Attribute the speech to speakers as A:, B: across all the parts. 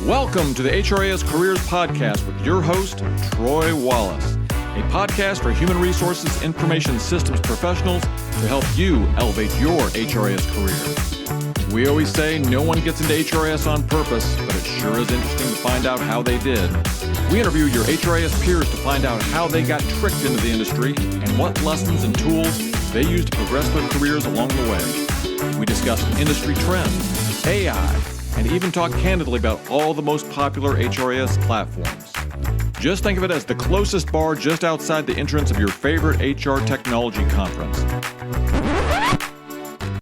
A: Welcome to the HRIS Careers Podcast with your host, Troy Wallace, a podcast for human resources information systems professionals to help you elevate your HRIS career. We always say no one gets into HRIS on purpose, but it sure is interesting to find out how they did. We interview your HRIS peers to find out how they got tricked into the industry and what lessons and tools they use to progress their careers along the way. We discuss industry trends, AI, and even talk candidly about all the most popular HRIS platforms. Just think of it as the closest bar just outside the entrance of your favorite HR technology conference.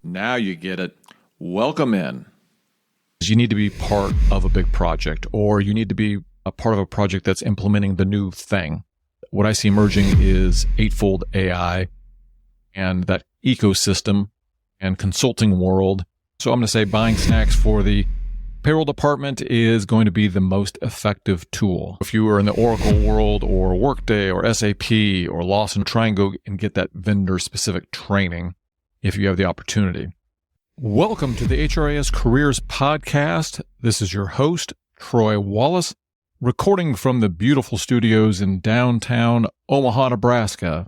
A: Now you get it. Welcome in. You need to be part of a big project, or you need to be a part of a project that's implementing the new thing. What I see emerging is eightfold AI and that ecosystem and consulting world. So I'm going to say buying snacks for the payroll department is going to be the most effective tool. If you are in the Oracle world or Workday or SAP or Lawson, try and go and get that vendor-specific training if you have the opportunity. Welcome to the HRIS Careers Podcast. This is your host, Troy Wallace, recording from the beautiful studios in downtown Omaha, Nebraska.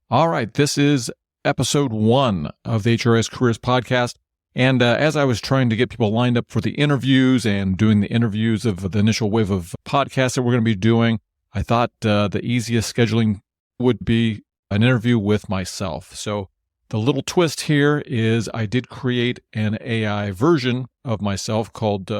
A: All right, this is episode 1 of the HRIS Careers Podcast. And as I was trying to get people lined up for the interviews and doing the interviews of the initial wave of podcasts that we're going to be doing, I thought the easiest scheduling would be an interview with myself. So the little twist here is I did create an AI version of myself called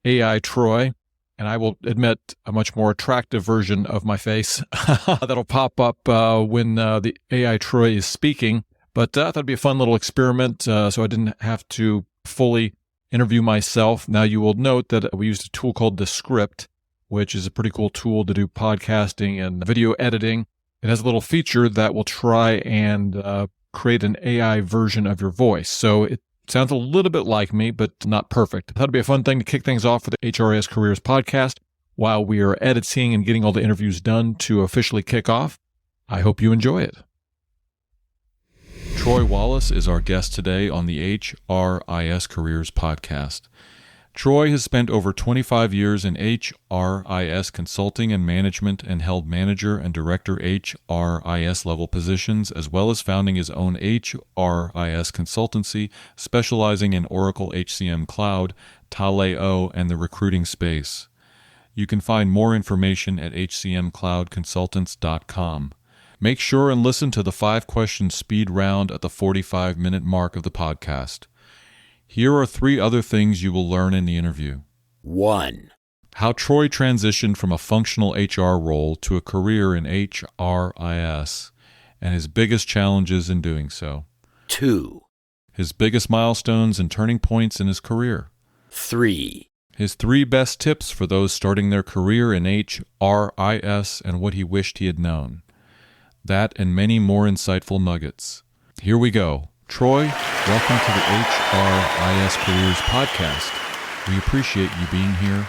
A: AI Troy, and I will admit a much more attractive version of my face that'll pop up when the AI Troy is speaking. But I thought it'd be a fun little experiment, so I didn't have to fully interview myself. Now, you will note that we used a tool called Descript, which is a pretty cool tool to do podcasting and video editing. It has a little feature that will try and create an AI version of your voice. So it sounds a little bit like me, but not perfect. I thought it'd be a fun thing to kick things off for the HRIS Careers Podcast while we are editing and getting all the interviews done to officially kick off. I hope you enjoy it. Troy Wallace is our guest today on the HRIS Careers Podcast. Troy has spent over 25 years in HRIS consulting and management and held manager and director HRIS level positions, as well as founding his own HRIS consultancy specializing in Oracle HCM Cloud, Taleo, and the recruiting space. You can find more information at hcmcloudconsultants.com. Make sure and listen to the 5-question speed round at the 45-minute mark of the podcast. Here are 3 other things you will learn in the interview.
B: 1.
A: How Troy transitioned from a functional HR role to a career in HRIS and his biggest challenges in doing so.
B: 2.
A: His biggest milestones and turning points in his career.
B: 3.
A: His 3 best tips for those starting their career in HRIS and what he wished he had known. That and many more insightful nuggets. Here we go. Troy, welcome to the HRIS Careers Podcast. We appreciate you being here.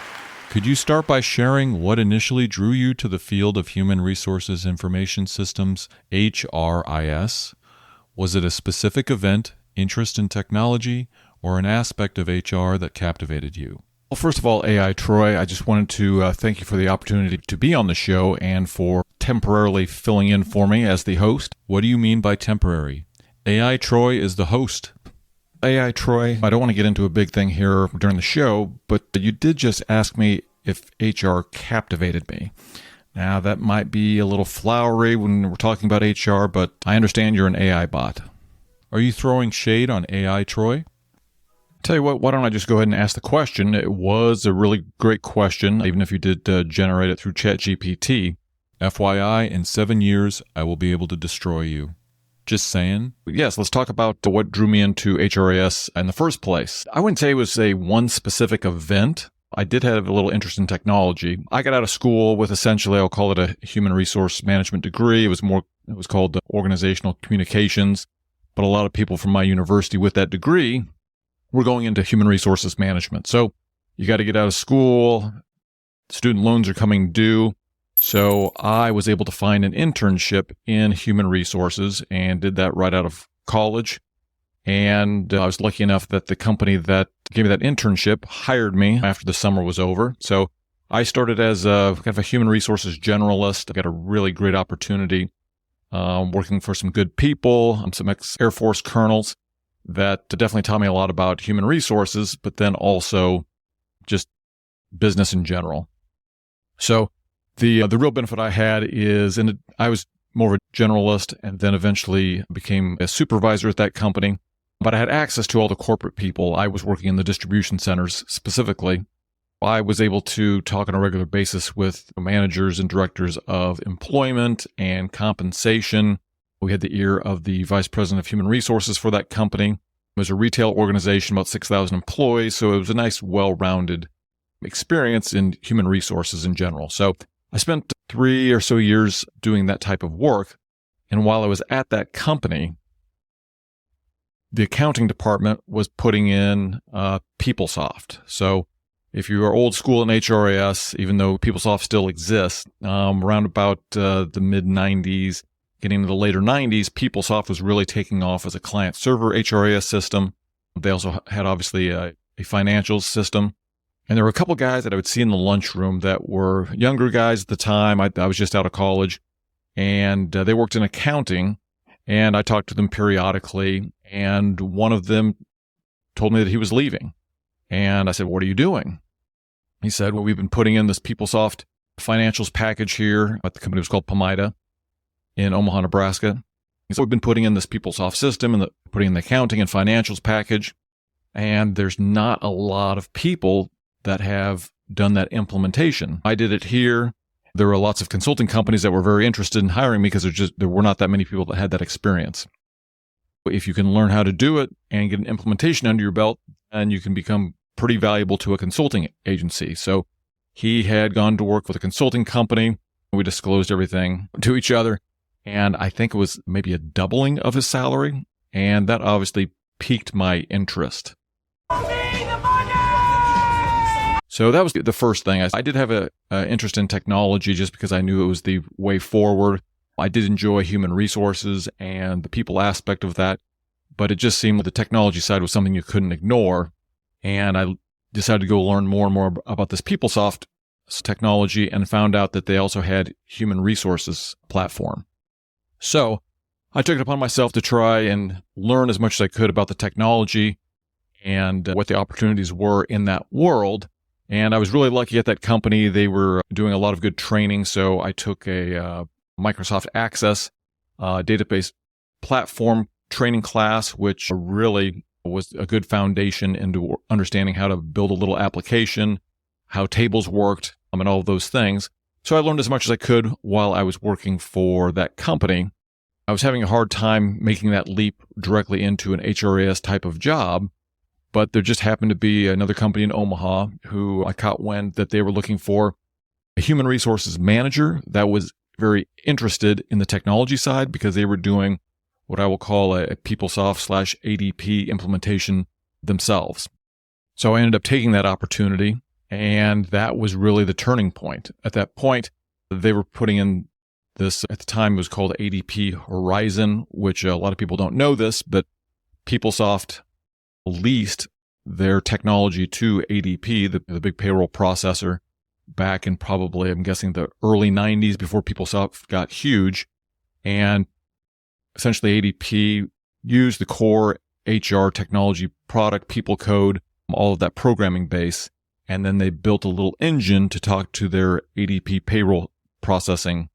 A: Could you start by sharing what initially drew you to the field of human resources information systems, HRIS? Was it a specific event, interest in technology, or an aspect of HR that captivated you? Well, first of all, AI Troy, I just wanted to thank you for the opportunity to be on the show and for temporarily filling in for me as the host. What do you mean by temporary? AI Troy is the host. AI Troy, I don't want to get into a big thing here during the show, but you did just ask me if HR captivated me. Now, that might be a little flowery when we're talking about HR, but I understand you're an AI bot. Are you throwing shade on AI Troy? Tell you what, why don't I just go ahead and ask the question? It was a really great question, even if you did generate it through ChatGPT. FYI, in 7 years, I will be able to destroy you. Just saying. Yes, let's talk about what drew me into HRIS in the first place. I wouldn't say it was one specific event. I did have a little interest in technology. I got out of school with essentially, I'll call it a human resource management degree. It was called organizational communications. But a lot of people from my university with that degree were going into human resources management. So you got to get out of school. Student loans are coming due. So I was able to find an internship in human resources and did that right out of college. And I was lucky enough that the company that gave me that internship hired me after the summer was over. So I started as kind of a human resources generalist. I got a really great opportunity working for some good people, some ex-Air Force colonels that definitely taught me a lot about human resources, but then also just business in general. So the real benefit I had is, I was more of a generalist and then eventually became a supervisor at that company, but I had access to all the corporate people. I was working in the distribution centers specifically. I was able to talk on a regular basis with managers and directors of employment and compensation. We had the ear of the vice president of human resources for that company. It was a retail organization, about 6,000 employees, so it was a nice, well-rounded experience in human resources in general. So I spent 3 or so years doing that type of work, and while I was at that company, the accounting department was putting in PeopleSoft. So if you are old school in HRIS, even though PeopleSoft still exists, around about the mid-90s, getting into the later 90s, PeopleSoft was really taking off as a client-server HRIS system. They also had, obviously, a financials system. And there were a couple guys that I would see in the lunchroom that were younger guys at the time. I was just out of college, and they worked in accounting, and I talked to them periodically, and one of them told me that he was leaving. And I said, "What are you doing?" He said, "Well, we've been putting in this PeopleSoft financials package here." At the company was called Pomida in Omaha, Nebraska. He said, "We've been putting in this PeopleSoft system and putting in the accounting and financials package. And there's not a lot of people that have done that implementation. I did it here. There were lots of consulting companies that were very interested in hiring me because there were not that many people that had that experience. If you can learn how to do it and get an implementation under your belt, and you can become pretty valuable to a consulting agency." So he had gone to work with a consulting company. We disclosed everything to each other. And I think it was maybe a doubling of his salary. And that obviously piqued my interest. So that was the first thing. I did have an interest in technology just because I knew it was the way forward. I did enjoy human resources and the people aspect of that, but it just seemed the technology side was something you couldn't ignore. And I decided to go learn more and more about this PeopleSoft technology and found out that they also had human resources platform. So I took it upon myself to try and learn as much as I could about the technology and what the opportunities were in that world. And I was really lucky at that company. They were doing a lot of good training. So I took a Microsoft Access database platform training class, which really was a good foundation into understanding how to build a little application, how tables worked, and all of those things. So I learned as much as I could while I was working for that company. I was having a hard time making that leap directly into an HRIS type of job, but there just happened to be another company in Omaha who I caught wind that they were looking for a human resources manager that was very interested in the technology side because they were doing what I will call a PeopleSoft/ADP implementation themselves. So I ended up taking that opportunity, and that was really the turning point. At that point, they were putting in this, at the time it was called ADP Horizon, which a lot of people don't know this, but PeopleSoft leased their technology to ADP, the big payroll processor, back in probably, I'm guessing, the early 90s before PeopleSoft got huge. And essentially ADP used the core HR technology product, People Code, all of that programming base, and then they built a little engine to talk to their ADP payroll processing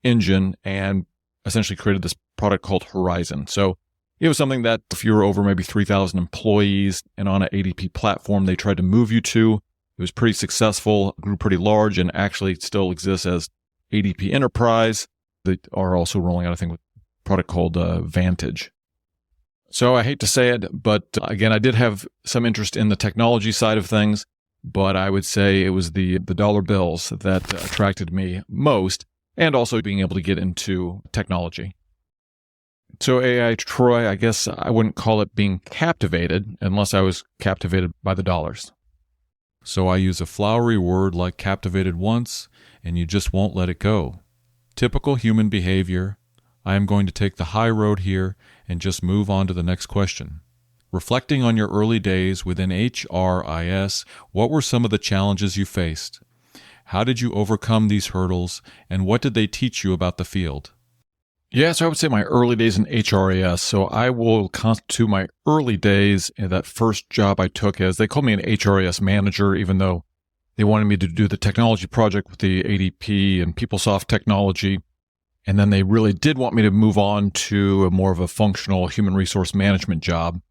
A: engine and essentially created this product called Horizon. So it was something that if you were over maybe 3,000 employees and on an ADP platform they tried to move you to, it was pretty successful, grew pretty large, and actually still exists as ADP Enterprise. They are also rolling out, I think, with a product called Vantage. So I hate to say it, but again, I did have some interest in the technology side of things, but I would say it was the dollar bills that attracted me most, and also being able to get into technology. So AI Troy, I guess I wouldn't call it being captivated unless I was captivated by the dollars.
C: So I use a flowery word like captivated once, and you just won't let it go. Typical human behavior. I am going to take the high road here and just move on to the next question. Reflecting on your early days within HRIS, what were some of the challenges you faced? How did you overcome these hurdles, and what did they teach you about the field?
A: Yeah, so I would say my early days in HRIS. So I will constitute my early days in that first job I took as they called me an HRIS manager, even though they wanted me to do the technology project with the ADP and PeopleSoft technology. And then they really did want me to move on to a more of a functional human resource management job.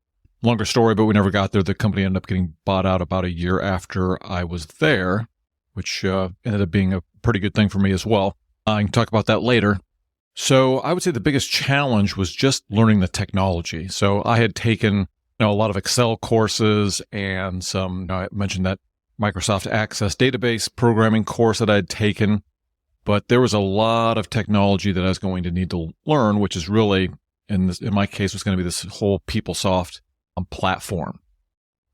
A: Longer story, but we never got there. The company ended up getting bought out about a year after I was there, which ended up being a pretty good thing for me as well. I can talk about that later. So I would say the biggest challenge was just learning the technology. So I had taken a lot of Excel courses and some, I mentioned that Microsoft Access database programming course that I had taken, but there was a lot of technology that I was going to need to learn, which is really, in my case, was going to be this whole PeopleSoft platform.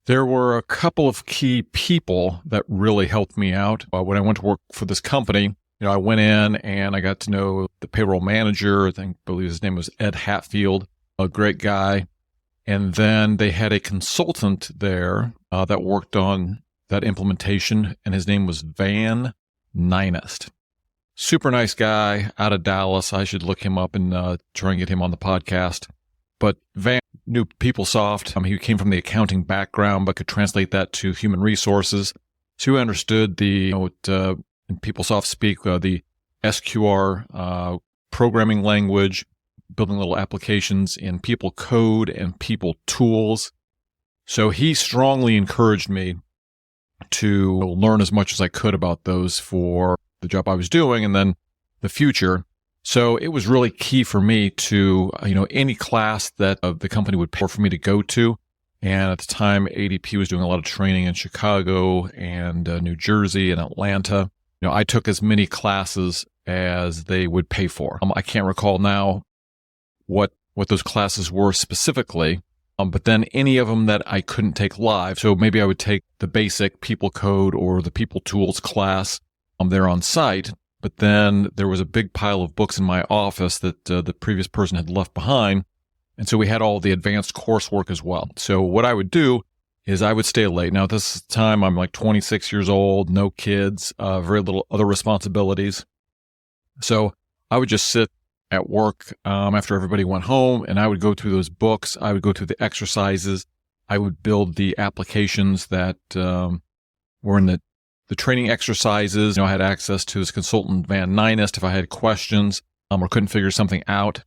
A: There were a couple of key people that really helped me out. When I went to work for this company, I went in and I got to know the payroll manager. I believe his name was Ed Hatfield, a great guy. And then they had a consultant there that worked on that implementation, and his name was Van Nynest. Super nice guy out of Dallas. I should look him up and try and get him on the podcast. But Van knew PeopleSoft. He came from the accounting background, but could translate that to human resources. So he understood in PeopleSoft speak, the SQR programming language, building little applications in People Code and People Tools. So he strongly encouraged me to learn as much as I could about those for the job I was doing and then the future. So it was really key for me to, any class that the company would pay for me to go to. And at the time, ADP was doing a lot of training in Chicago and New Jersey and Atlanta. I took as many classes as they would pay for. I can't recall now what those classes were specifically, but then any of them that I couldn't take live. So maybe I would take the basic People Code or the People Tools class there on site. But then there was a big pile of books in my office that the previous person had left behind. And so we had all the advanced coursework as well. So what I would do is I would stay late. Now, at this time, I'm like 26 years old, no kids, very little other responsibilities. So I would just sit at work after everybody went home, and I would go through those books. I would go through the exercises. I would build the applications that were in the training exercises. I had access to this consultant, Van Nynest, if I had questions or couldn't figure something out.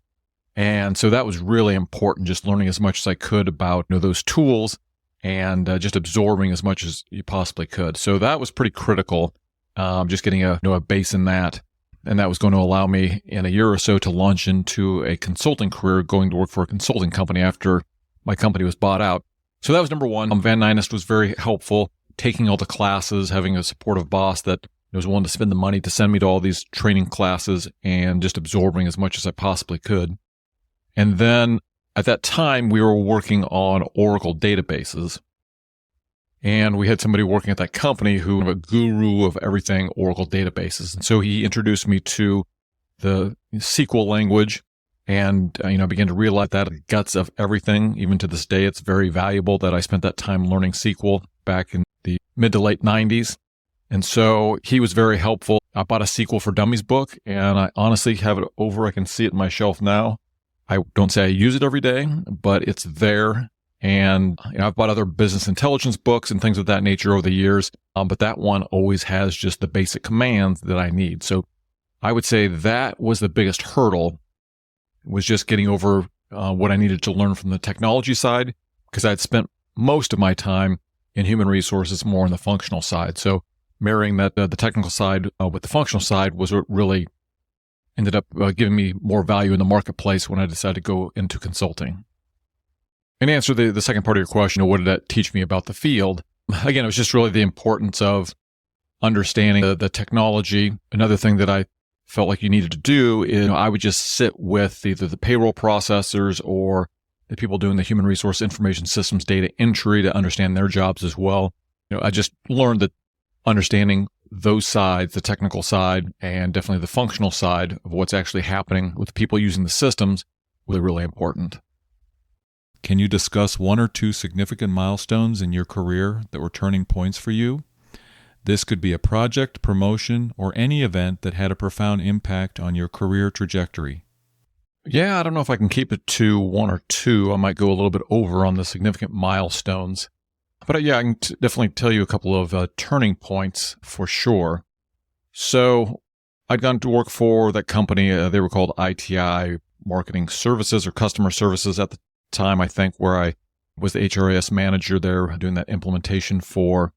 A: And so that was really important, just learning as much as I could about those tools and just absorbing as much as you possibly could. So that was pretty critical, just getting a base in that. And that was going to allow me in a year or so to launch into a consulting career, going to work for a consulting company after my company was bought out. So that was number one. Van Nynest was very helpful, taking all the classes, having a supportive boss that was willing to spend the money to send me to all these training classes and just absorbing as much as I possibly could. And then at that time, we were working on Oracle databases. And we had somebody working at that company who was a guru of everything Oracle databases. And so he introduced me to the SQL language and, I began to realize that the guts of everything. Even to this day, it's very valuable that I spent that time learning SQL back in the mid to late 90s. And so he was very helpful. I bought a SQL for Dummies book, and I honestly have it over. I can see it on my shelf now. I don't say I use it every day, but it's there. And I've bought other business intelligence books and things of that nature over the years, but that one always has just the basic commands that I need. So I would say that was the biggest hurdle, was just getting over what I needed to learn from the technology side, because I'd spent most of my time in human resources more on the functional side. So marrying that the technical side with the functional side was what really ended up giving me more value in the marketplace when I decided to go into consulting. And to answer the second part of your question, what did that teach me about the field? Again, it was just really the importance of understanding the technology. Another thing that I felt like you needed to do is I would just sit with either the payroll processors or the people doing the human resource information systems data entry to understand their jobs as well. I just learned that understanding those sides, the technical side and definitely the functional side of what's actually happening with the people using the systems, was really important.
C: Can you discuss one or two significant milestones in your career that were turning points for you? This could be a project, promotion, or any event that had a profound impact on your career trajectory.
A: Yeah, I don't know if I can keep it to one or two. I might go a little bit over on the significant milestones. But yeah, I can definitely tell you a couple of turning points for sure. So I'd gone to work for that company. They were called ITI Marketing Services or Customer Services at the time, I think, where I was the HRIS manager there doing that implementation for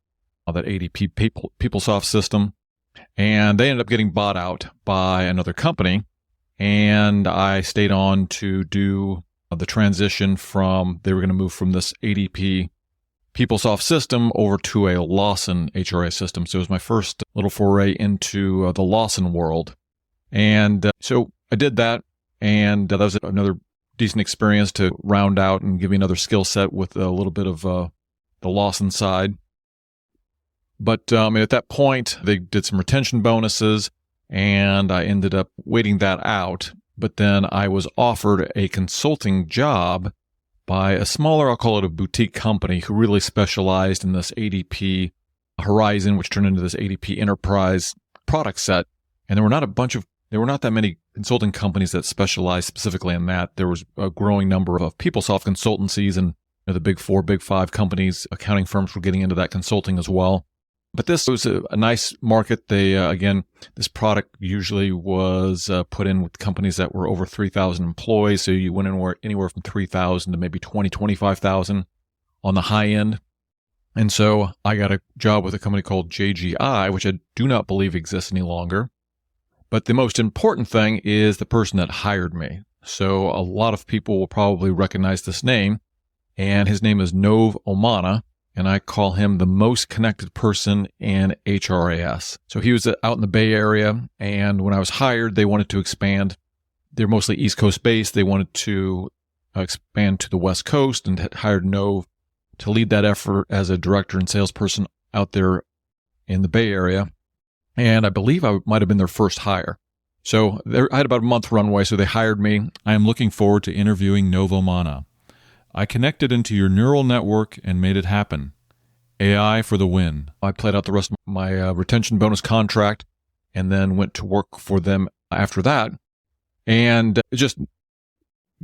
A: that ADP PeopleSoft system. And they ended up getting bought out by another company. And I stayed on to do the transition from, they were going to move from this ADP PeopleSoft system over to a Lawson HRIS system. So it was my first little foray into the Lawson world. And so I did that. And that was another decent experience to round out and give me another skill set with a little bit of the Lawson side. But at that point, they did some retention bonuses. And I ended up waiting that out. But then I was offered a consulting job by a smaller, I'll call it a boutique company, who really specialized in this ADP Horizon, which turned into this ADP Enterprise product set. And there were not that many consulting companies that specialized specifically in that. There was a growing number of PeopleSoft consultancies, and the big four, big five companies, accounting firms were getting into that consulting as well. But this was a nice market. They, again, this product usually was put in with companies that were over 3,000 employees. So you went anywhere from 3,000 to maybe 25,000 on the high end. And so I got a job with a company called JGI, which I do not believe exists any longer. But the most important thing is the person that hired me. So a lot of people will probably recognize this name. And his name is Nov Omana. And I call him the most connected person in HRIS. So he was out in the Bay Area, and when I was hired, they wanted to expand. They're mostly East Coast based. They wanted to expand to the West Coast and had hired Nov to lead that effort as a director and salesperson out there in the Bay Area. And I believe I might have been their first hire. So I had about a month runway, so they hired me.
C: I am looking forward to interviewing Nov Omana. I connected into your neural network and made it happen. AI for the win.
A: I played out the rest of my retention bonus contract and then went to work for them after that. And just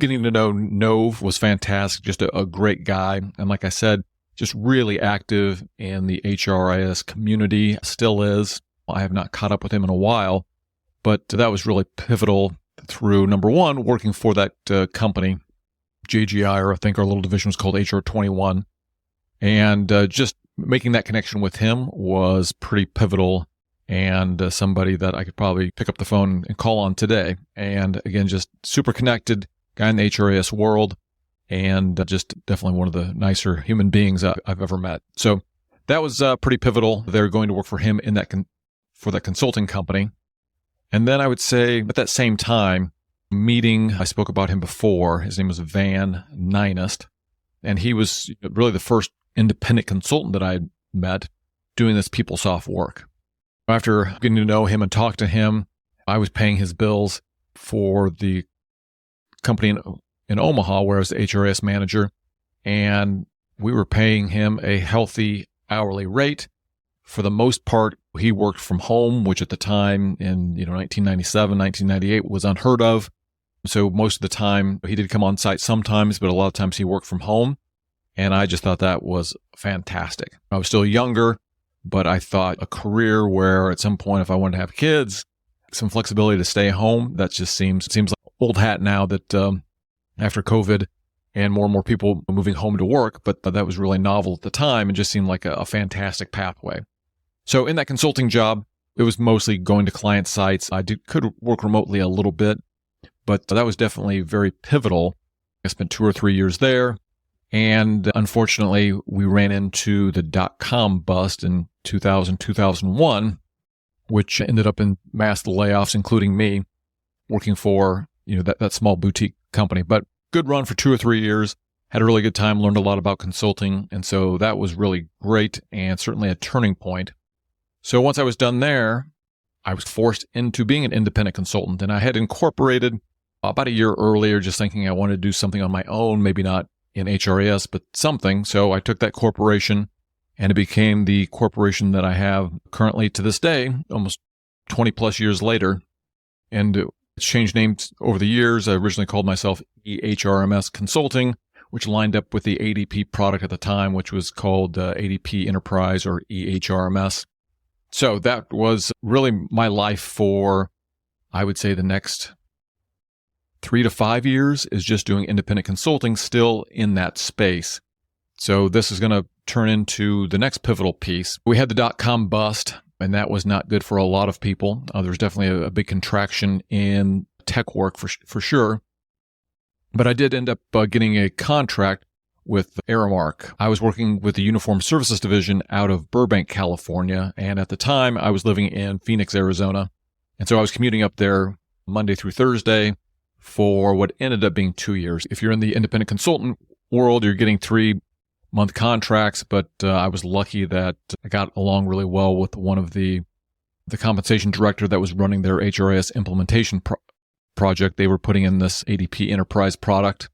A: getting to know Nov was fantastic, just a great guy. And like I said, just really active in the HRIS community, still is. I have not caught up with him in a while, but that was really pivotal through, number one, working for that company. JGI, or I think our little division was called HR21. And just making that connection with him was pretty pivotal, and somebody that I could probably pick up the phone and call on today. And again, just super connected guy in the HRIS world, and just definitely one of the nicer human beings I've ever met. So that was pretty pivotal. They're going to work for him in for that consulting company. And then I would say at that same time, meeting, I spoke about him before. His name was Van Nynest, and he was really the first independent consultant that I had met doing this PeopleSoft work. After getting to know him and talk to him, I was paying his bills for the company in Omaha, where I was the HRIS manager, and we were paying him a healthy hourly rate. For the most part, he worked from home, which at the time in 1997, 1998 was unheard of. So most of the time, he did come on site sometimes, but a lot of times he worked from home. And I just thought that was fantastic. I was still younger, but I thought a career where at some point, if I wanted to have kids, some flexibility to stay home, that just seems like old hat now that after COVID and more people moving home to work, but that was really novel at the time and just seemed like a fantastic pathway. So in that consulting job, it was mostly going to client sites. I could work remotely a little bit, but that was definitely very pivotal. I spent 2 or 3 years there. And unfortunately, we ran into the .com bust in 2000, 2001, which ended up in mass layoffs, including me, working for that small boutique company. But good run for 2 or 3 years. Had a really good time, learned a lot about consulting. And so that was really great and certainly a turning point. So once I was done there, I was forced into being an independent consultant. And I had incorporated about a year earlier, just thinking I wanted to do something on my own, maybe not in HRIS, but something. So I took that corporation and it became the corporation that I have currently to this day, almost 20 plus years later. And it's changed names over the years. I originally called myself EHRMS Consulting, which lined up with the ADP product at the time, which was called ADP Enterprise or EHRMS. So that was really my life for, I would say, the next 3 to 5 years is just doing independent consulting still in that space. So this is going to turn into the next pivotal piece. We had the dot-com bust, and that was not good for a lot of people. There was definitely a big contraction in tech work for sure. But I did end up getting a contract with Aramark. I was working with the Uniform Services Division out of Burbank, California. And at the time, I was living in Phoenix, Arizona. And so I was commuting up there Monday through Thursday for what ended up being 2 years. If you're in the independent consultant world, you're getting 3-month contracts, but I was lucky that I got along really well with one of the compensation director that was running their HRIS implementation project. They were putting in this ADP Enterprise product,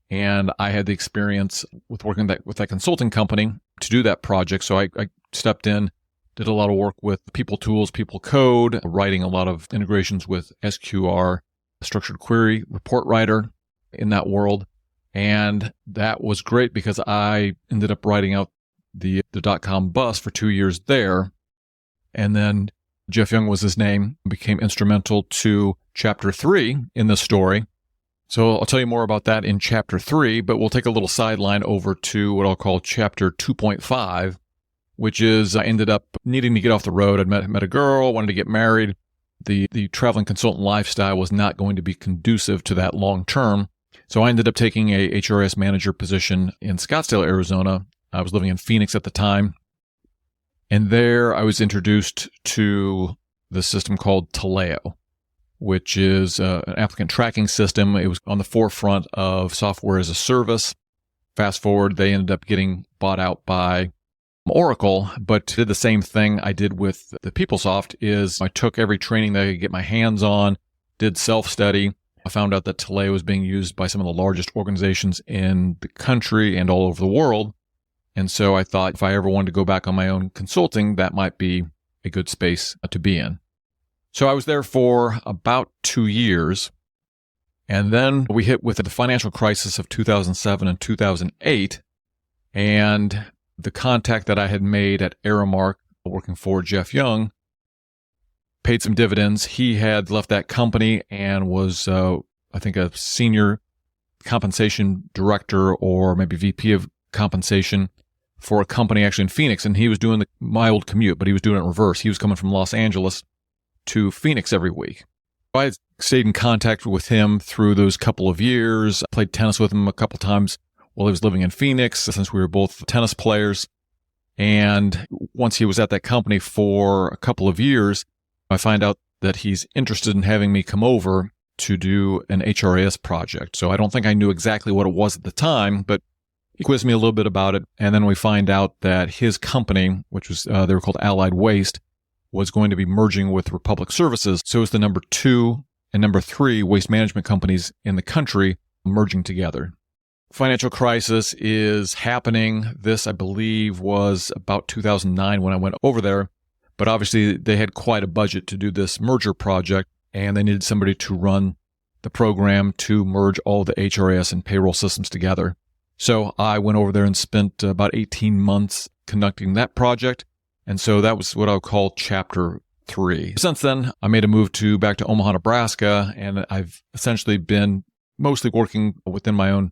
A: and I had the experience with working with that consulting company to do that project. So I stepped in, did a lot of work with people tools, people code, writing a lot of integrations with SQR, structured query report writer in that world. And that was great because I ended up writing out the dot-com bust for 2 years there. And then Jeff Young was his name, became instrumental to chapter 3 in this story. So I'll tell you more about that in chapter 3, but we'll take a little sideline over to what I'll call chapter 2.5, which is I ended up needing to get off the road. I'd met a girl, wanted to get married. The traveling consultant lifestyle was not going to be conducive to that long term. So I ended up taking a HRIS manager position in Scottsdale, Arizona. I was living in Phoenix at the time. And there I was introduced to the system called Taleo, which is an applicant tracking system. It was on the forefront of software as a service. Fast forward, they ended up getting bought out by Oracle, but did the same thing I did with the PeopleSoft is I took every training that I could get my hands on, did self-study. I found out that Taleo was being used by some of the largest organizations in the country and all over the world. And so I thought if I ever wanted to go back on my own consulting, that might be a good space to be in. So I was there for about 2 years. And then we hit with the financial crisis of 2007 and 2008. And the contact that I had made at Aramark, working for Jeff Young, paid some dividends. He had left that company and was, I think, a senior compensation director or maybe VP of compensation for a company actually in Phoenix. And he was doing my old commute, but he was doing it in reverse. He was coming from Los Angeles to Phoenix every week. I had stayed in contact with him through those couple of years. I played tennis with him a couple times while he was living in Phoenix, since we were both tennis players. And once he was at that company for a couple of years, I find out that he's interested in having me come over to do an HRIS project. So I don't think I knew exactly what it was at the time, but he quizzed me a little bit about it. And then we find out that his company, which was, they were called Allied Waste, was going to be merging with Republic Services. So it was the number 2 and number 3 waste management companies in the country merging together. Financial crisis is happening. This, I believe, was about 2009 when I went over there. But obviously, they had quite a budget to do this merger project, and they needed somebody to run the program to merge all the HRIS and payroll systems together. So I went over there and spent about 18 months conducting that project. And so that was what I'll call chapter 3. Since then, I made a move back to Omaha, Nebraska, and I've essentially been mostly working within my own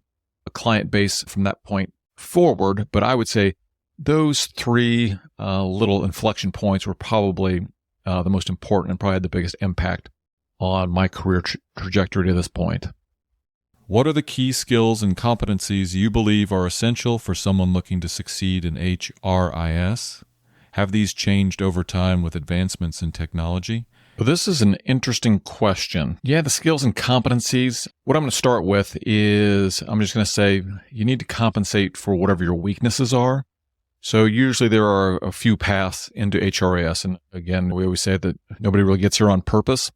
A: client base from that point forward. But I would say those 3 little inflection points were probably the most important and probably had the biggest impact on my career trajectory to this point.
C: What are the key skills and competencies you believe are essential for someone looking to succeed in HRIS? Have these changed over time with advancements in technology?
A: Well, this is an interesting question. Yeah, the skills and competencies. What I'm going to start with is I'm just going to say you need to compensate for whatever your weaknesses are. So usually there are a few paths into HRIS. And again, we always say that nobody really gets here on purpose.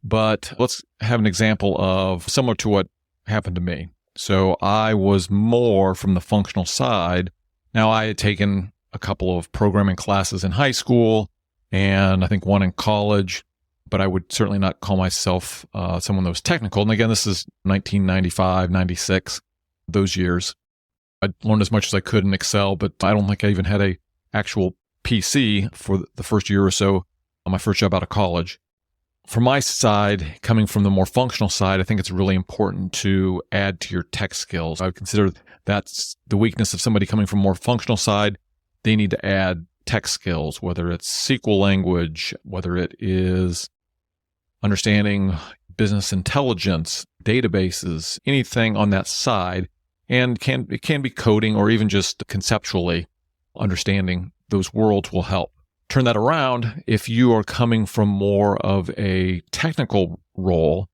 A: But let's have an example of similar to what happened to me. So I was more from the functional side. Now, I had taken a couple of programming classes in high school and I think one in college, but I would certainly not call myself someone that was technical. And again, this is 1995, 96, those years. I learned as much as I could in Excel, but I don't think I even had a actual PC for the first year or so on my first job out of college. From my side, coming from the more functional side, I think it's really important to add to your tech skills. I would consider that's the weakness of somebody coming from more functional side. They need to add tech skills, whether it's SQL language, whether it is understanding business intelligence, databases, anything on that side. And it can be coding or even just conceptually understanding those worlds will help. Turn that around, if you are coming from more of a technical role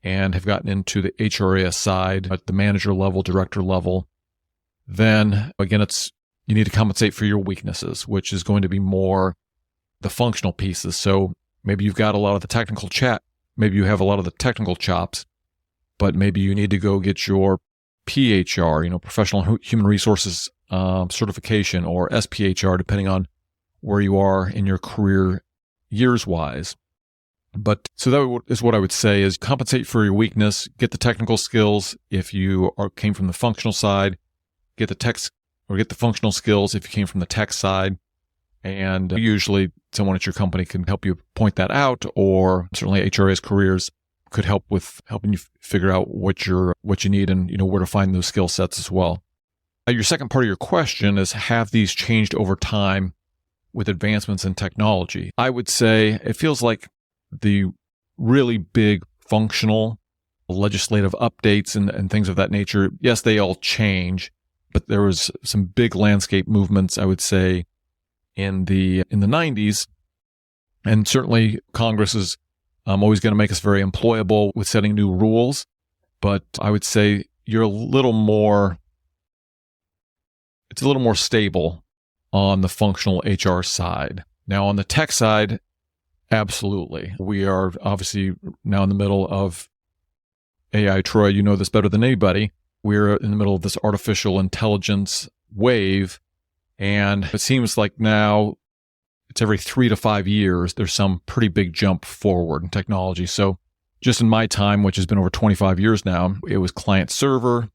A: and have gotten into the HRIS side at the manager level, director level, then again, you need to compensate for your weaknesses, which is going to be more the functional pieces. So maybe you've got a lot of the technical chat, maybe you have a lot of the technical chops, but maybe you need to go get your PHR, professional human resources certification, or SPHR, depending on where you are in your career years-wise. But so that is what I would say is compensate for your weakness, get the technical skills if you came from the functional side, get the functional skills if you came from the tech side. And usually someone at your company can help you point that out, or certainly HRIS Careers could help with helping you figure out what you need and where to find those skill sets as well. Your second part of your question is, have these changed over time with advancements in technology? I would say it feels like the really big functional legislative updates and things of that nature, yes, they all change, but there was some big landscape movements, I would say, in the 90s. And certainly Congress is always going to make us very employable with setting new rules. But I would say it's a little more stable on the functional HR side. Now, on the tech side, absolutely. We are obviously now in the middle of AI. Troy, you know this better than anybody. We're in the middle of this artificial intelligence wave, and it seems like now it's every 3 to 5 years, there's some pretty big jump forward in technology. So just in my time, which has been over 25 years now, it was client server.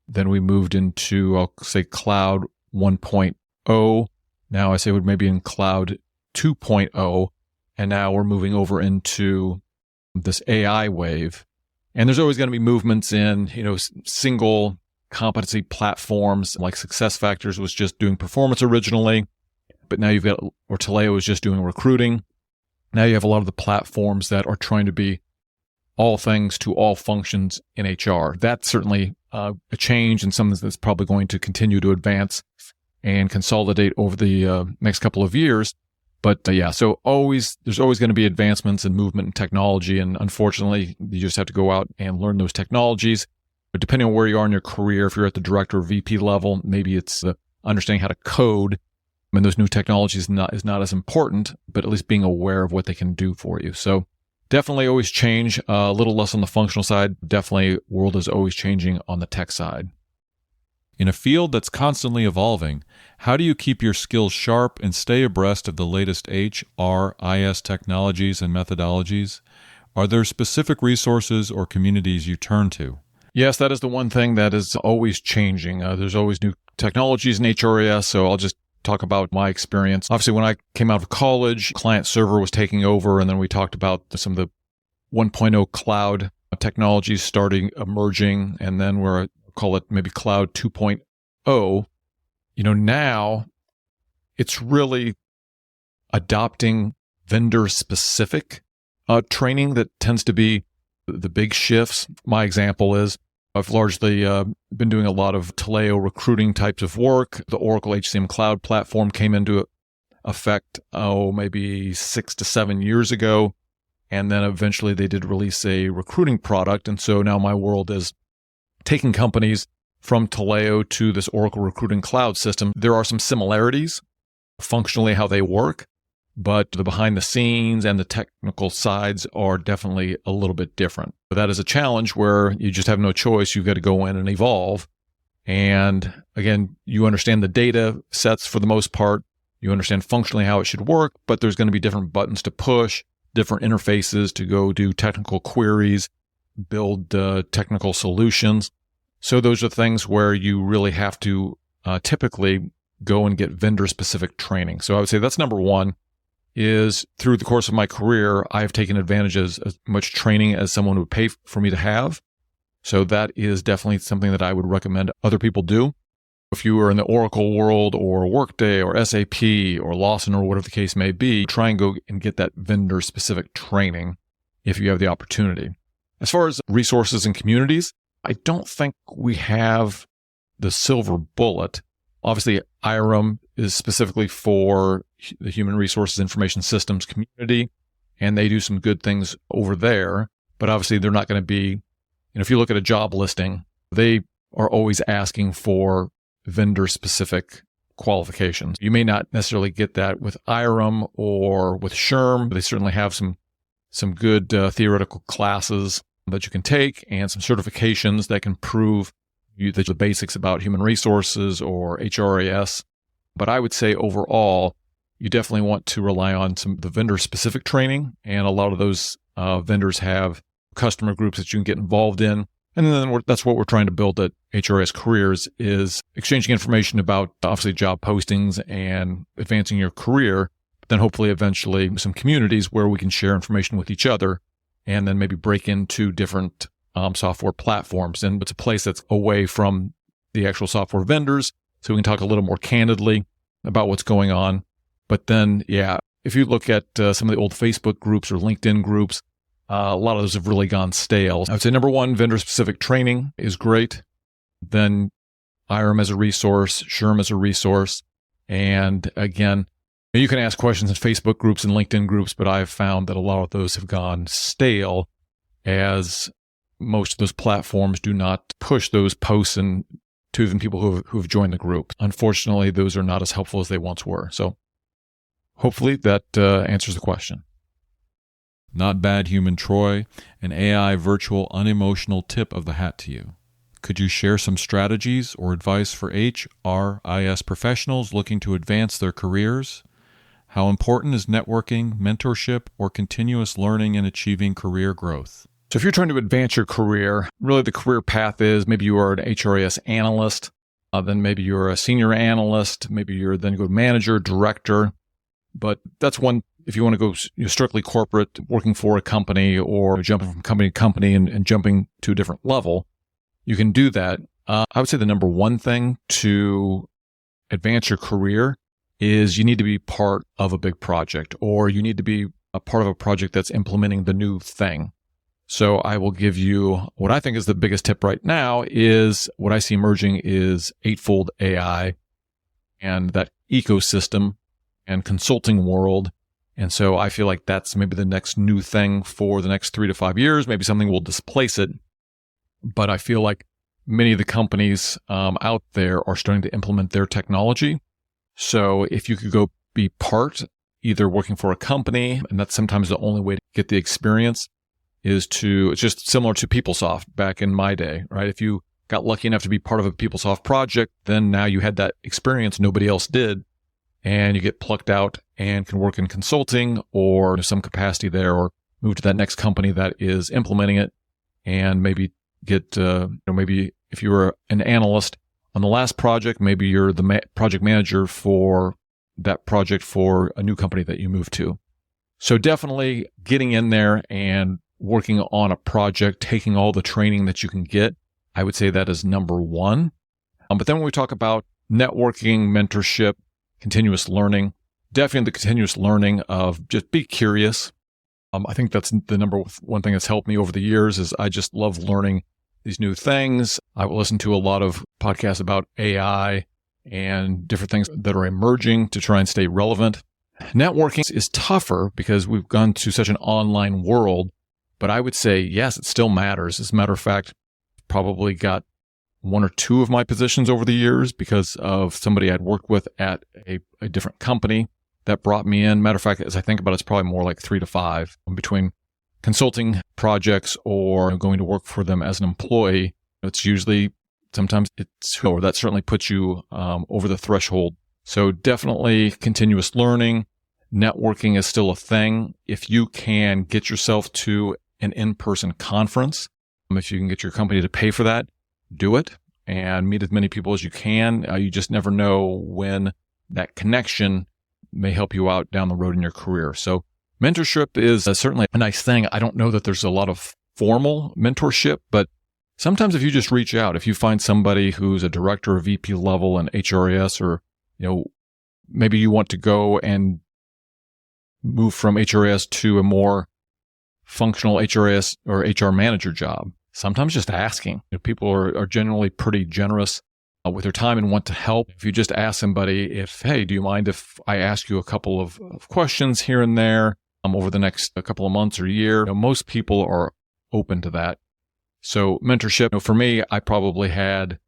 A: Then we moved into, I'll say, cloud 1.0. Now I say we're maybe in cloud 2.0. And now we're moving over into this AI wave. And there's always going to be movements in, single competency platforms, like SuccessFactors was just doing performance originally, but now or Taleo was just doing recruiting. Now you have a lot of the platforms that are trying to be all things to all functions in HR. That's certainly a change and something that's probably going to continue to advance and consolidate over the next couple of years. But so there's always going to be advancements and movement in technology. And unfortunately, you just have to go out and learn those technologies. But depending on where you are in your career, if you're at the director or VP level, maybe it's understanding how to code. I mean, those new technologies is not as important, but at least being aware of what they can do for you. So definitely always change, a little less on the functional side. Definitely world is always changing on the tech side.
C: In a field that's constantly evolving, how do you keep your skills sharp and stay abreast of the latest HRIS technologies and methodologies? Are there specific resources or communities you turn to?
A: Yes, that is the one thing that is always changing. There's always new technologies in HRIS, so I'll just talk about my experience. Obviously, when I came out of college, client server was taking over, and then we talked about some of the 1.0 cloud technologies starting emerging, and then we're call it maybe cloud 2.0. Now it's really adopting vendor specific training that tends to be the big shifts. My example is I've largely been doing a lot of Taleo recruiting types of work. The Oracle HCM Cloud platform came into effect, maybe 6 to 7 years ago. And then eventually they did release a recruiting product. And so now my world is taking companies from Taleo to this Oracle Recruiting Cloud system. There are some similarities functionally how they work, but the behind the scenes and the technical sides are definitely a little bit different. But that is a challenge where you just have no choice. You've got to go in and evolve. And again, you understand the data sets for the most part. You understand functionally how it should work, but there's going to be different buttons to push, different interfaces to go do technical queries, build technical solutions. So those are things where you really have to typically go and get vendor-specific training. So I would say that's number one, is through the course of my career, I've taken advantage of as much training as someone would pay for me to have. So that is definitely something that I would recommend other people do. If you are in the Oracle world or Workday or SAP or Lawson or whatever the case may be, try and go and get that vendor-specific training if you have the opportunity. As far as resources and communities, I don't think we have the silver bullet. Obviously, IRM is specifically for the Human Resources Information Systems community, and they do some good things over there. But obviously, they're not going to be, if you look at a job listing, they are always asking for vendor-specific qualifications. You may not necessarily get that with IRM or with SHRM, but they certainly have some good theoretical classes that you can take and some certifications that can prove the basics about human resources or HRIS. But I would say overall, you definitely want to rely on some of the vendor-specific training, and a lot of those vendors have customer groups that you can get involved in. And then that's what we're trying to build at HRIS Careers, is exchanging information about obviously job postings and advancing your career, but then hopefully eventually some communities where we can share information with each other and then maybe break into different software platforms. And it's a place that's away from the actual software vendors, so we can talk a little more candidly about what's going on. But then, yeah, if you look at some of the old Facebook groups or LinkedIn groups, a lot of those have really gone stale. I would say number one, vendor-specific training is great. Then IRM as a resource, SHRM as a resource. And again, you can ask questions in Facebook groups and LinkedIn groups, but I've found that a lot of those have gone stale, as most of those platforms do not push those posts and to even people who have joined the group. Unfortunately, those are not as helpful as they once were. So hopefully that answers the question.
C: Not bad, Human Troy. An AI virtual unemotional tip of the hat to you. Could you share some strategies or advice for HRIS professionals looking to advance their careers? How important is networking, mentorship, or continuous learning in achieving career growth?
A: So if you're trying to advance your career, really the career path is maybe you are an HRIS analyst, then maybe you're a senior analyst, maybe you're then go manager, director. But that's one, if you want to go strictly corporate, working for a company or jumping from company to company and jumping to a different level, you can do that. I would say the number one thing to advance your career is you need to be part of a big project, or you need to be a part of a project that's implementing the new thing. So I will give you what I think is the biggest tip right now is what I see emerging is eightfold AI and that ecosystem and consulting world. And so I feel like that's maybe the next new thing for the next 3 to 5 years. Maybe something will displace it. But I feel like many of the companies out there are starting to implement their technology. So if you could go be part, either working for a company, and that's sometimes the only way to get the experience, it's just similar to PeopleSoft back in my day, right? If you got lucky enough to be part of a PeopleSoft project, then now you had that experience nobody else did, and you get plucked out and can work in consulting or some capacity there, or move to that next company that is implementing it, and maybe get, maybe if you were an analyst on the last project, maybe you're the project manager for that project for a new company that you move to. So definitely getting in there and working on a project, taking all the training that you can get, I would say that is number one. But then when we talk about networking, mentorship, continuous learning, definitely the continuous learning of just be curious. I think that's the number one thing that's helped me over the years is I just love learning these new things. I will listen to a lot of podcasts about AI and different things that are emerging to try and stay relevant. Networking is tougher because we've gone to such an online world, but I would say, yes, it still matters. As a matter of fact, probably got 1 or 2 of my positions over the years because of somebody I'd worked with at a different company that brought me in. Matter of fact, as I think about it, it's probably more like 3 to 5 between consulting projects or going to work for them as an employee. It's usually, sometimes it's, or that certainly puts you over the threshold. So definitely continuous learning. Networking is still a thing. If you can get yourself to an in-person conference, if you can get your company to pay for that, do it and meet as many people as you can. You just never know when that connection may help you out down the road in your career. So mentorship is certainly a nice thing. I don't know that there's a lot of formal mentorship, but sometimes if you just reach out, if you find somebody who's a director or VP level in HRIS, or, maybe you want to go and move from HRIS to a more functional HRIS or HR manager job. Sometimes just asking. People are generally pretty generous with their time and want to help. If you just ask somebody hey, do you mind if I ask you a couple of questions here and there over the next couple of months or year? Most people are open to that. So mentorship, for me, I probably had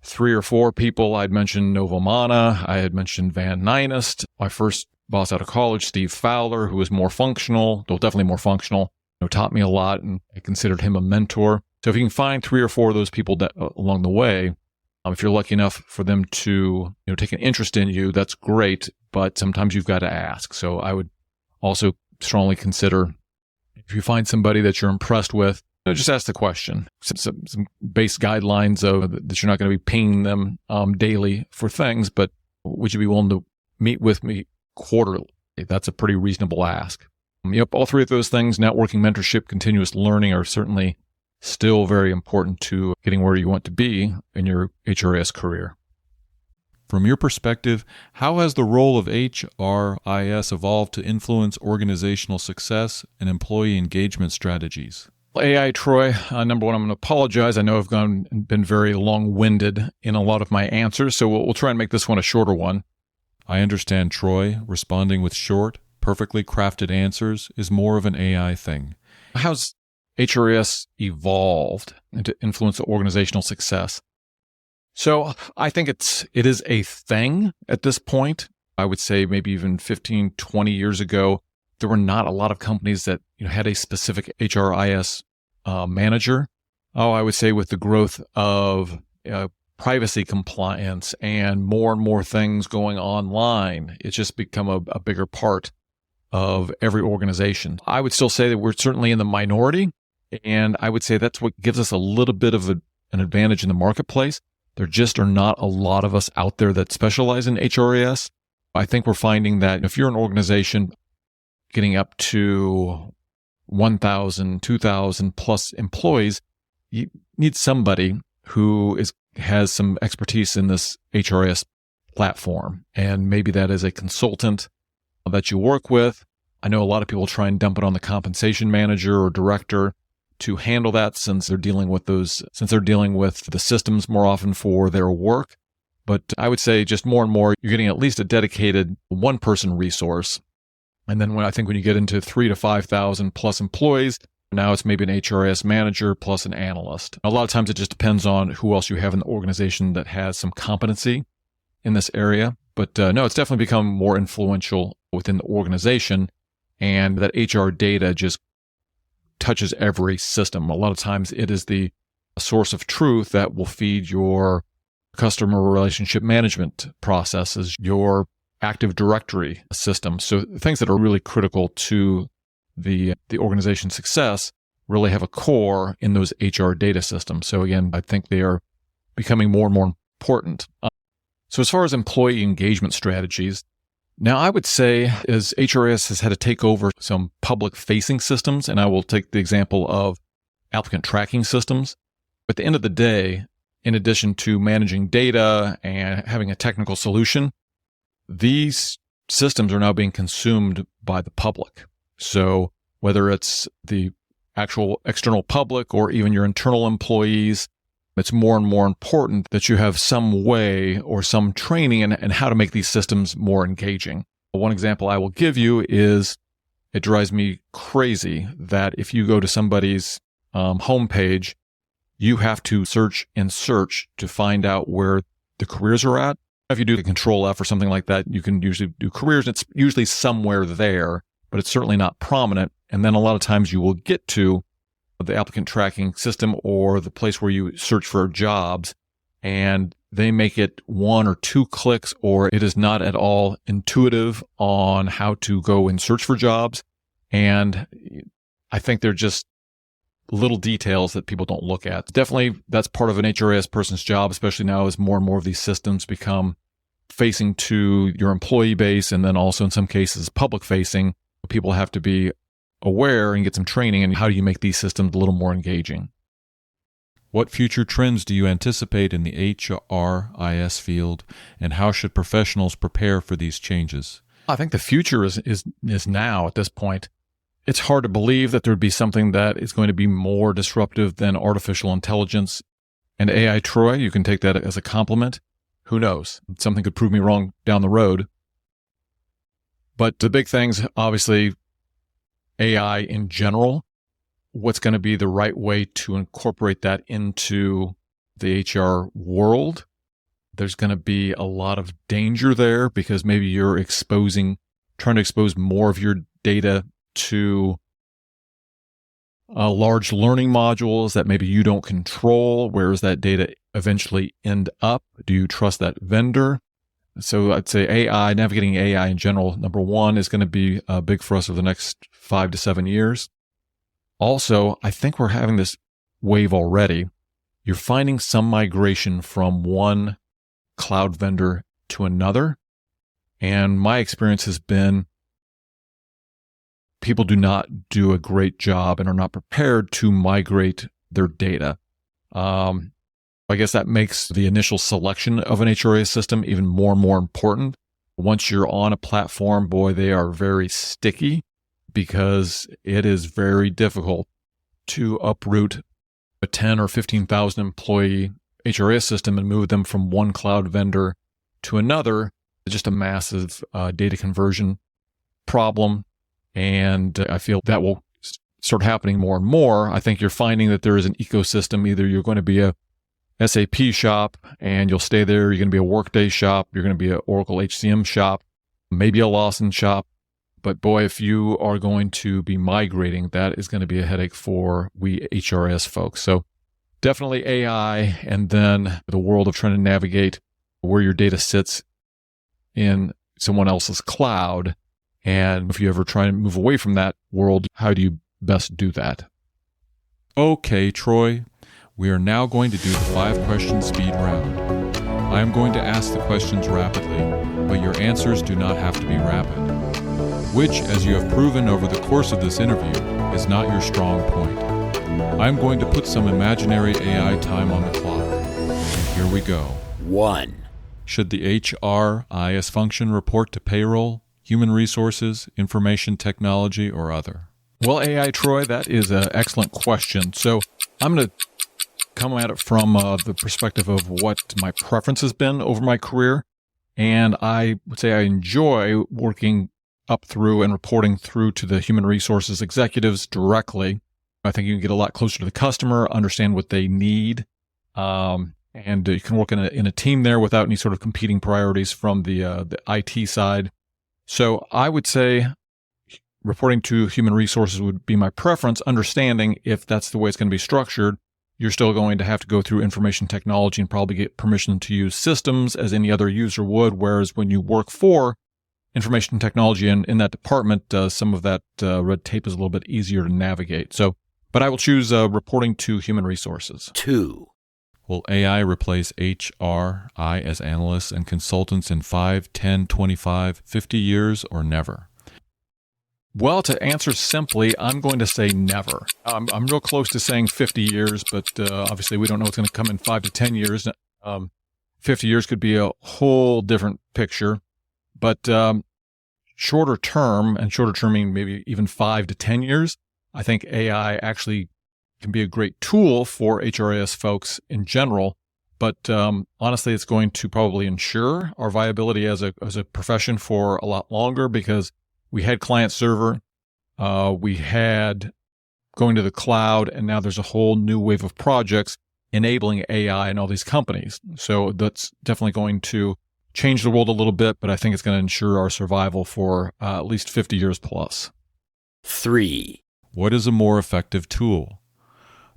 A: 3 or 4 people. I'd mentioned Novomana. I had mentioned Van Nynest. My first boss out of college, Steve Fowler, who was more functional, definitely more functional, taught me a lot, and I considered him a mentor. So if you can find 3 or 4 of those people along the way, if you're lucky enough for them to take an interest in you, that's great, but sometimes you've got to ask. So I would also strongly consider, if you find somebody that you're impressed with, just ask the question. Some base guidelines that you're not going to be pinging them daily for things, but would you be willing to meet with me quarterly? That's a pretty reasonable ask. All 3 of those things, networking, mentorship, continuous learning, are certainly still very important to getting where you want to be in your HRIS career.
C: From your perspective, how has the role of HRIS evolved to influence organizational success and employee engagement strategies?
A: AI, Troy, number one, I'm going to apologize. I know I've been very long-winded in a lot of my answers, so we'll try and make this one a shorter one.
C: I understand, Troy. Responding with short, perfectly crafted answers is more of an AI thing.
A: How's HRIS evolved to influence organizational success? So I think it is a thing at this point. I would say maybe even 15, 20 years ago, there were not a lot of companies that had a specific HRIS manager. I would say with the growth of privacy compliance and more things going online, it's just become a bigger part of every organization. I would still say that we're certainly in the minority, and I would say that's what gives us a little bit of an advantage in the marketplace. There just are not a lot of us out there that specialize in HRIS. I think we're finding that if you're an organization getting up to 1,000, 2,000 plus employees, you need somebody who has some expertise in this HRIS platform. And maybe that is a consultant that you work with. I know a lot of people try and dump it on the compensation manager or director to handle that, since they're dealing with the systems more often for their work. But I would say just more and more, you're getting at least a dedicated one-person resource. And then when you get into 3,000 to 5,000 plus employees, now it's maybe an HRIS manager plus an analyst. A lot of times it just depends on who else you have in the organization that has some competency in this area. But no, it's definitely become more influential within the organization, and that HR data just touches every system. A lot of times it is the source of truth that will feed your customer relationship management processes, your Active Directory system. So things that are really critical to the organization's success really have a core in those HR data systems. So again, I think they are becoming more and more important. So as far as employee engagement strategies, now I would say as HRIS has had to take over some public-facing systems, and I will take the example of applicant tracking systems. At the end of the day, in addition to managing data and having a technical solution, these systems are now being consumed by the public. So whether it's the actual external public or even your internal employees, it's more and more important that you have some way or some training in how to make these systems more engaging. One example I will give you is, it drives me crazy that if you go to somebody's homepage, you have to search to find out where the careers are at. If you do the Control F or something like that, you can usually do careers. It's usually somewhere there, but it's certainly not prominent. And then a lot of times you will get to the applicant tracking system or the place where you search for jobs, and they make it 1 or 2 clicks, or it is not at all intuitive on how to go and search for jobs. And I think they're just little details that people don't look at. Definitely, that's part of an HRIS person's job, especially now as more and more of these systems become facing to your employee base, and then also in some cases public facing. People have to be aware and get some training. And how do you make these systems a little more engaging?
C: What future trends do you anticipate in the HRIS field, and how should professionals prepare for these changes?
A: I think the future is now at this point. It's hard to believe that there would be something that is going to be more disruptive than artificial intelligence and AI. Troy, you can take that as a compliment. Who knows? Something could prove me wrong down the road. But the big things, obviously, AI in general, what's going to be the right way to incorporate that into the HR world. There's going to be a lot of danger there because maybe you're trying to expose more of your data to large learning modules that maybe you don't control. Where does that data eventually end up? Do you trust that vendor? So I'd say navigating AI in general, number one, is going to be big for us over the next 5 to 7 years. Also, I think we're having this wave already. You're finding some migration from one cloud vendor to another. And my experience has been people do not do a great job and are not prepared to migrate their data. I guess that makes the initial selection of an HRIS system even more and more important. Once you're on a platform, boy, they are very sticky because it is very difficult to uproot a 10 or 15,000 employee HRIS system and move them from one cloud vendor to another. It's just a massive data conversion problem. And I feel that will start happening more and more. I think you're finding that there is an ecosystem. Either you're going to be a SAP shop and you'll stay there. You're going to be a Workday shop. You're going to be an Oracle HCM shop, maybe a Lawson shop. But boy, if you are going to be migrating, that is going to be a headache for we HRS folks. So definitely AI, and then the world of trying to navigate where your data sits in someone else's cloud. And if you ever try to move away from that world, how do you best do that?
C: Okay, Troy, we are now going to do the 5-question speed round. I am going to ask the questions rapidly, but your answers do not have to be rapid, which, as you have proven over the course of this interview, is not your strong point. I am going to put some imaginary AI time on the clock. And here we go.
B: 1.
C: Should the HRIS function report to payroll, human resources, information technology, or other?
A: Well, AI, Troy, that is an excellent question. So I'm going to come at it from the perspective of what my preference has been over my career. And I would say I enjoy working up through and reporting through to the human resources executives directly. I think you can get a lot closer to the customer, understand what they need, and you can work in a team there without any sort of competing priorities from the IT side. So I would say reporting to human resources would be my preference, understanding if that's the way it's going to be structured, you're still going to have to go through information technology and probably get permission to use systems as any other user would, whereas when you work for information technology in that department, some of that red tape is a little bit easier to navigate. So, but I will choose reporting to human resources.
B: 2.
C: Will AI replace HRI as analysts and consultants in 5, 10, 25, 50 years, or never?
A: Well, to answer simply, I'm going to say never. I'm real close to saying 50 years, but obviously we don't know what's going to come in 5 to 10 years. 50 years could be a whole different picture. But shorter term meaning maybe even 5 to 10 years, I think AI actually can be a great tool for HRIS folks in general. But honestly, it's going to probably ensure our viability as a profession for a lot longer, because we had client server, we had going to the cloud, and now there's a whole new wave of projects enabling AI in all these companies. So that's definitely going to change the world a little bit, but I think it's going to ensure our survival for at least 50 years plus.
B: 3,
C: What is a more effective tool?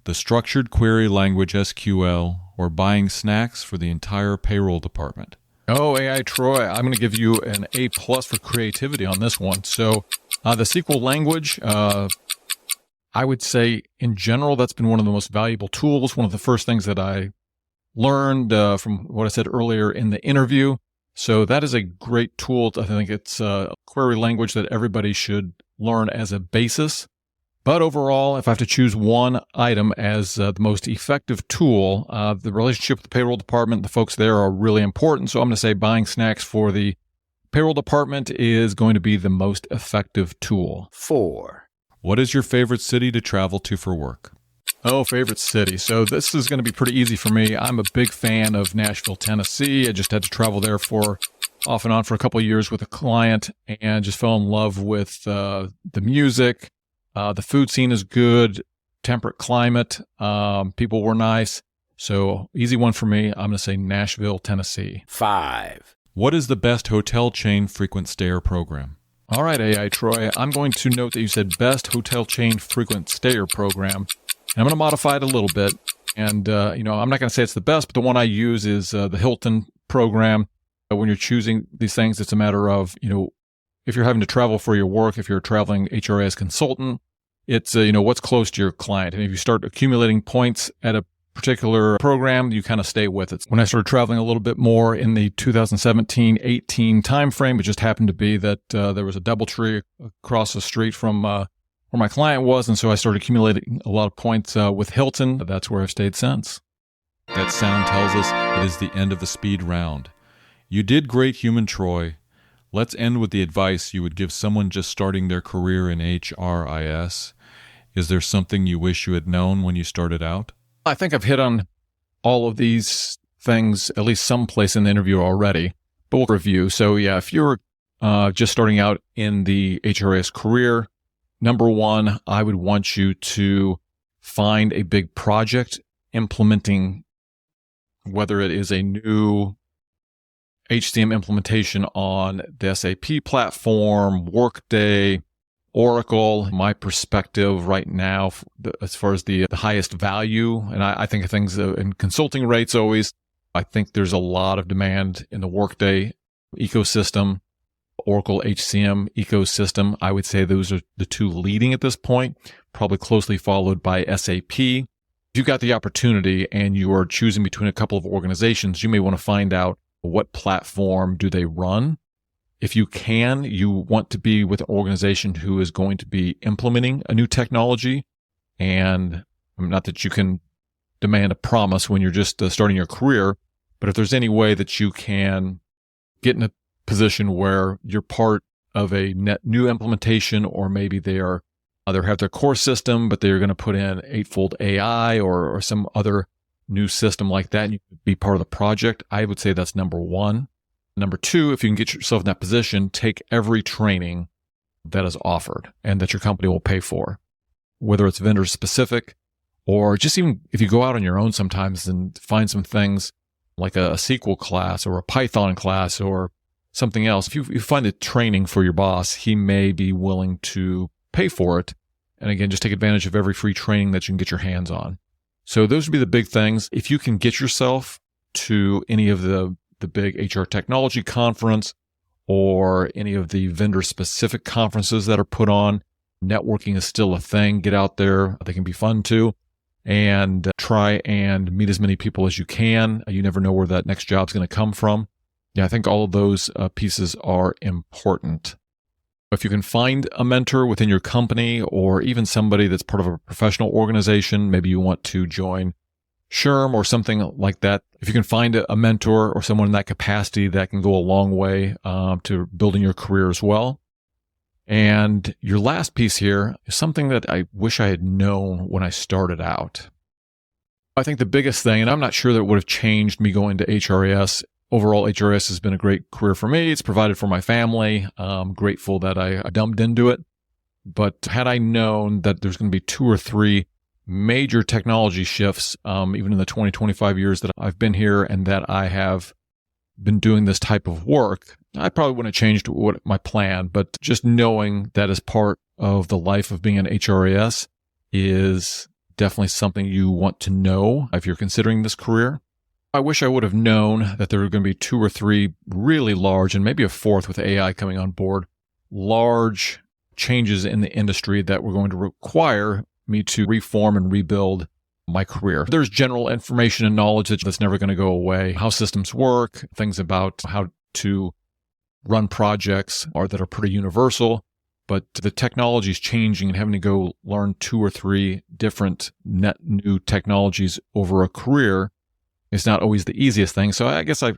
C: The structured query language SQL or buying snacks for the entire payroll department?
A: Oh, AI Troy, I'm going to give you an A+ for creativity on this one. So the SQL language, I would say in general, that's been one of the most valuable tools. One of the first things that I learned from what I said earlier in the interview. So that is a great tool. I think it's a query language that everybody should learn as a basis. But overall, if I have to choose one item as the most effective tool, the relationship with the payroll department, the folks there are really important. So I'm going to say buying snacks for the payroll department is going to be the most effective tool.
B: 4,
C: What is your favorite city to travel to for work?
A: Oh, favorite city. So this is going to be pretty easy for me. I'm a big fan of Nashville, Tennessee. I just had to travel there for off and on for a couple of years with a client and just fell in love with the music. The food scene is good, temperate climate. People were nice. So easy one for me. I'm going to say Nashville, Tennessee.
B: 5,
C: What is the best hotel chain frequent stayer program?
A: All right, AI Troy, I'm going to note that you said best hotel chain frequent stayer program. And I'm going to modify it a little bit. And, I'm not going to say it's the best, but the one I use is the Hilton program. When you're choosing these things, it's a matter of, if you're having to travel for your work, if you're a traveling HRIS consultant, it's, what's close to your client. And if you start accumulating points at a particular program, you kind of stay with it. When I started traveling a little bit more in the 2017-18 timeframe, it just happened to be that there was a DoubleTree across the street from where my client was. And so I started accumulating a lot of points with Hilton. That's where I've stayed since.
C: That sound tells us it is the end of the speed round. You did great, Human Troy. Let's end with the advice you would give someone just starting their career in HRIS. Is there something you wish you had known when you started out?
A: I think I've hit on all of these things, at least someplace in the interview already, but we'll review. So yeah, if you're just starting out in the HRIS career, number one, I would want you to find a big project implementing, whether it is a new HCM implementation on the SAP platform, Workday, Oracle. My perspective right now, as far as the highest value, and I think of things in consulting rates always, I think there's a lot of demand in the Workday ecosystem, Oracle HCM ecosystem. I would say those are the two leading at this point, probably closely followed by SAP. If you've got the opportunity and you are choosing between a couple of organizations, you may want to find out what platform do they run. If you can, you want to be with an organization who is going to be implementing a new technology. And not that you can demand a promise when you're just starting your career, but if there's any way that you can get in a position where you're part of a net new implementation, or maybe they have their core system, but they're going to put in Eightfold AI or some other new system like that, and you could be part of the project, I would say that's number one. Number two, if you can get yourself in that position, take every training that is offered and that your company will pay for, whether it's vendor specific or just even if you go out on your own sometimes and find some things like a SQL class or a Python class or something else. If you find the training for your boss, he may be willing to pay for it. And again, just take advantage of every free training that you can get your hands on. So those would be the big things. If you can get yourself to any of the big HR technology conference or any of the vendor specific conferences that are put on, networking is still a thing. Get out there. They can be fun too. And try and meet as many people as you can. You never know where that next job's going to come from. Yeah, I think all of those pieces are important. If you can find a mentor within your company or even somebody that's part of a professional organization, maybe you want to join SHRM or something like that. If you can find a mentor or someone in that capacity, that can go a long way to building your career as well. And your last piece here is something that I wish I had known when I started out. I think the biggest thing, and I'm not sure that it would have changed me going to HRIS. Overall, HRIS has been a great career for me. It's provided for my family. I'm grateful that I dumped into it. But had I known that there's going to be 2 or 3 major technology shifts, even in the 20, 25 years that I've been here and that I have been doing this type of work, I probably wouldn't have changed my plan, but just knowing that as part of the life of being an HRIS is definitely something you want to know if you're considering this career. I wish I would have known that there were going to be 2 or 3 really large, and maybe a 4th with AI coming on board, large changes in the industry that were going to require me to reform and rebuild my career. There's general information and knowledge that's never going to go away. How systems work, things about how to run projects that are pretty universal. But the technology is changing, and having to go learn 2 or 3 different net new technologies over a career is not always the easiest thing. So I guess I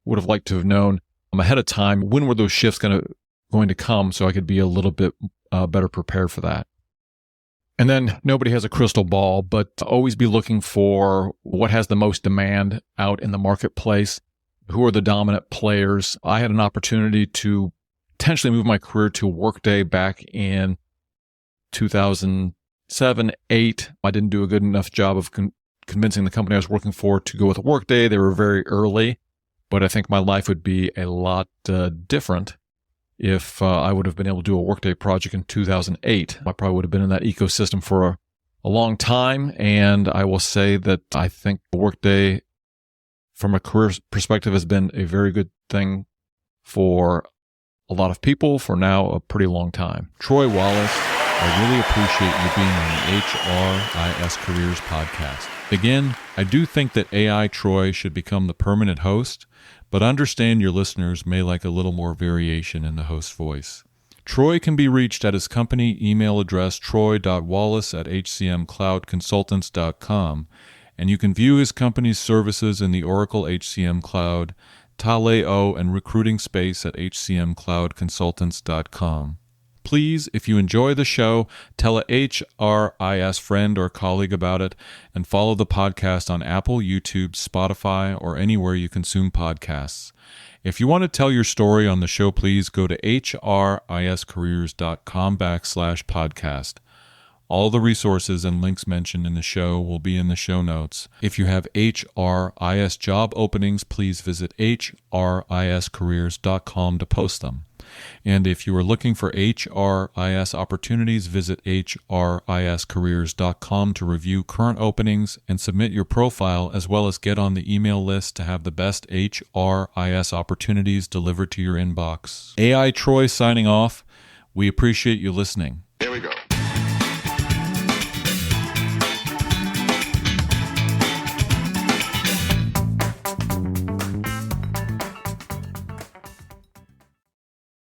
A: would have liked to have known ahead of time when were those shifts going to come, so I could be a little bit better prepared for that. And then nobody has a crystal ball, but always be looking for what has the most demand out in the marketplace. Who are the dominant players? I had an opportunity to potentially move my career to Workday back in 2007, 8. I didn't do a good enough job of convincing the company I was working for to go with Workday. They were very early, but I think my life would be a lot different if I would have been able to do a Workday project in 2008. I probably would have been in that ecosystem for a long time, and I will say that I think Workday, from a career perspective, has been a very good thing for a lot of people for now a pretty long time.
C: Troy Wallace, I really appreciate you being on the HRIS Careers podcast. Again, I do think that AI Troy should become the permanent host, but understand your listeners may like a little more variation in the host voice. Troy can be reached at his company email address troy.wallace@hcmcloudconsultants.com, and you can view his company's services in the Oracle HCM Cloud, Taleo, and recruiting space at hcmcloudconsultants.com. Please, if you enjoy the show, tell a HRIS friend or colleague about it, and follow the podcast on Apple, YouTube, Spotify, or anywhere you consume podcasts. If you want to tell your story on the show, please go to HRISCareers.com/podcast. All the resources and links mentioned in the show will be in the show notes. If you have HRIS job openings, please visit HRISCareers.com to post them. And if you are looking for HRIS opportunities, visit HRISCareers.com to review current openings and submit your profile, as well as get on the email list to have the best HRIS opportunities delivered to your inbox. AI Troy signing off. We appreciate you listening.